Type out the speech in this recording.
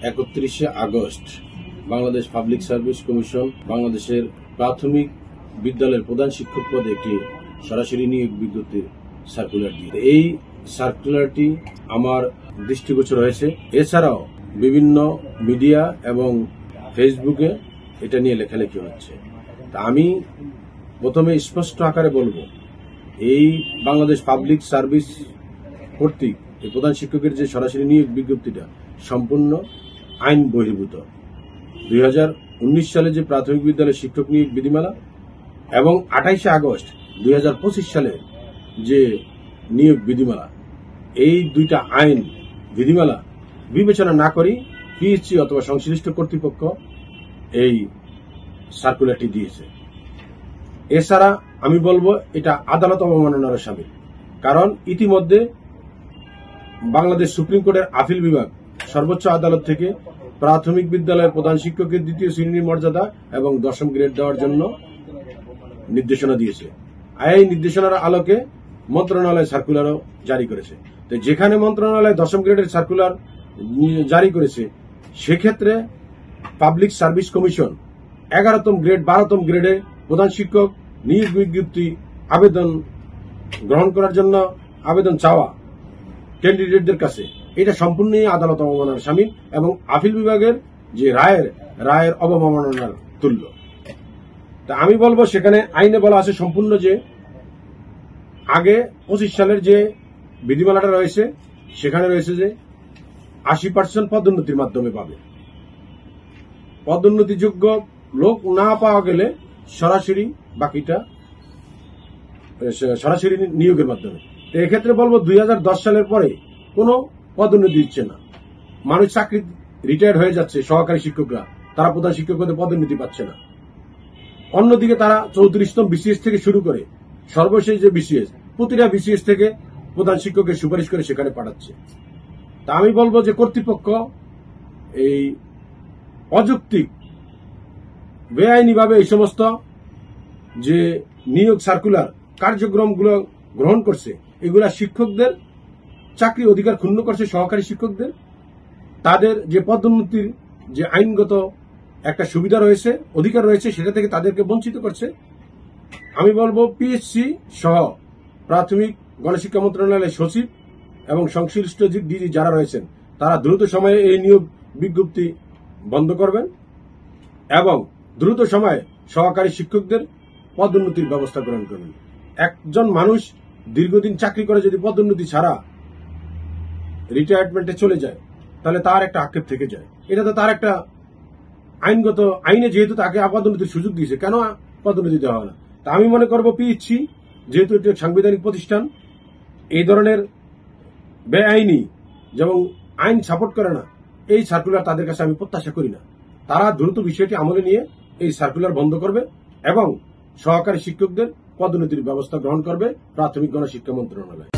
31শে August Bangladesh public service commission বাংলাদেশের প্রাথমিক বিদ্যালয়ের প্রধান শিক্ষক পদে একটি সরাসরি নিয়োগ বিজ্ঞপ্তির সার্কুলার দিয়ে এই সার্কুলারটি আমার দৃষ্টিগোচর হয়েছে। এছাড়াও বিভিন্ন মিডিয়া এবং ফেসবুকে এটা নিয়ে লেখালেখি হচ্ছে। তা আমি প্রথমে স্পষ্ট আকারে বলবো, এই বাংলাদেশ পাবলিক সার্ভিস কর্তৃক এই প্রধান শিক্ষকের যে সরাসরি নিয়োগ বিজ্ঞপ্তিটা সম্পূর্ণ আইন বহির্ভূত। 2019 সালে যে প্রাথমিক বিদ্যালয় শিক্ষক নিয়োগ বিধিমালা এবং 28শে আগস্ট 2025 সালে যে নিয়োগ বিধিমালা, এই দুইটা আইন বিধিমালা বিবেচনা না করেই পিএসসি অথবা সংশ্লিষ্ট কর্তৃপক্ষ এই সার্কুলারটি দিয়েছে। এছাড়া আমি বলবো এটা আদালত অবমাননার শামিল, কারণ ইতিমধ্যে বাংলাদেশ সুপ্রিম কোর্টের আপিল বিভাগ সর্বোচ্চ আদালত থেকে প্রাথমিক বিদ্যালয়ের প্রধান শিক্ষকের 2য় শ্রেণীর মর্যাদা এবং 10ম গ্রেড দেওয়ার জন্য নির্দেশনা দিয়েছে। এই নির্দেশনার আলোকে মন্ত্রণালয় সার্কুলারও জারি করেছে। তো যেখানে মন্ত্রণালয় 10ম গ্রেডের সার্কুলার জারি করেছে, সেক্ষেত্রে পাবলিক সার্ভিস কমিশন 11তম গ্রেড 12তম গ্রেডে প্রধান শিক্ষক নিয়োগ বিজ্ঞপ্তি আবেদন গ্রহণ করার জন্য আবেদন চাওয়া ক্যান্ডিডেটদের কাছে, এটা সম্পূর্ণই আদালত অবমাননার শামিল এবং আপিল বিভাগের যে রায়ের অবমাননার তুল্য। তা আমি বলবো, সেখানে আইনে বলা আছে সম্পূর্ণ যে আগে 25 সালের যে বিধিমালাটা রয়েছে, সেখানে রয়েছে যে 80% পদোন্নতির মাধ্যমে পাবে। পদোন্নতিযোগ্য লোক না পাওয়া গেলে সরাসরি বাকিটা সরাসরি নিয়োগের মাধ্যমে। তো এক্ষেত্রে বলবো 2010 সালের পরে কোনো পদোন্নতি দিচ্ছে না। মানুষ চাকরি রিটায়ার্ড হয়ে যাচ্ছে, সহকারী শিক্ষকরা, তারা প্রধান শিক্ষক পদে পদোন্নতি পাচ্ছে না। অন্যদিকে তারা 34তম বিসিএস থেকে শুরু করে সর্বশেষ যে বিসিএস, প্রতিটা বিসিএস থেকে প্রধান শিক্ষকের সুপারিশ করে সেখানে পাঠাচ্ছে। তা আমি বলবো যে কর্তৃপক্ষ এই অযৌক্তিক বেআইনিভাবে এই সমস্ত যে নিয়োগ সার্কুলার কার্যক্রমগুলো গ্রহণ করছে, এগুলা শিক্ষকদের চাকরি অধিকার ক্ষুণ্ণ করছে। সহকারী শিক্ষকদের তাদের যে পদোন্নতির যে আইনগত একটা সুবিধা রয়েছে, অধিকার রয়েছে, সেটা থেকে তাদেরকে বঞ্চিত করছে। আমি বলবো পিএসসি সহ প্রাথমিক গণশিক্ষা মন্ত্রণালয়ের সচিব এবং সংশ্লিষ্ট ডিজি যারা রয়েছেন, তারা দ্রুত সময়ে এই নিয়োগ বিজ্ঞপ্তি বন্ধ করবেন এবং দ্রুত সময়ে সহকারী শিক্ষকদের পদোন্নতির ব্যবস্থা গ্রহণ করবেন। একজন মানুষ দীর্ঘদিন চাকরি করে যদি পদোন্নতি ছাড়া রিটায়ারমেন্টে চলে যায়, তাহলে তার একটা আক্ষেপ থেকে যায়। এটা তো তার একটা আইনগত আইনে যেহেতু তাকে পদোন্নতির সুযোগ দিয়েছে, কেন পদোন্নতি দেওয়া হয় না? তা আমি মনে করবো পিএসসি যেহেতু এটি সাংবিধানিক প্রতিষ্ঠান, এই ধরনের বেআইনি যেমন আইন সাপোর্ট করে না, এই সার্কুলার তাদের কাছে আমি প্রত্যাশা করি না। তারা দ্রুত বিষয়টি আমলে নিয়ে এই সার্কুলার বন্ধ করবে এবং সহকারী শিক্ষকদের পদোন্নতির ব্যবস্থা গ্রহণ করবে প্রাথমিক গণশিক্ষা মন্ত্রণালয়।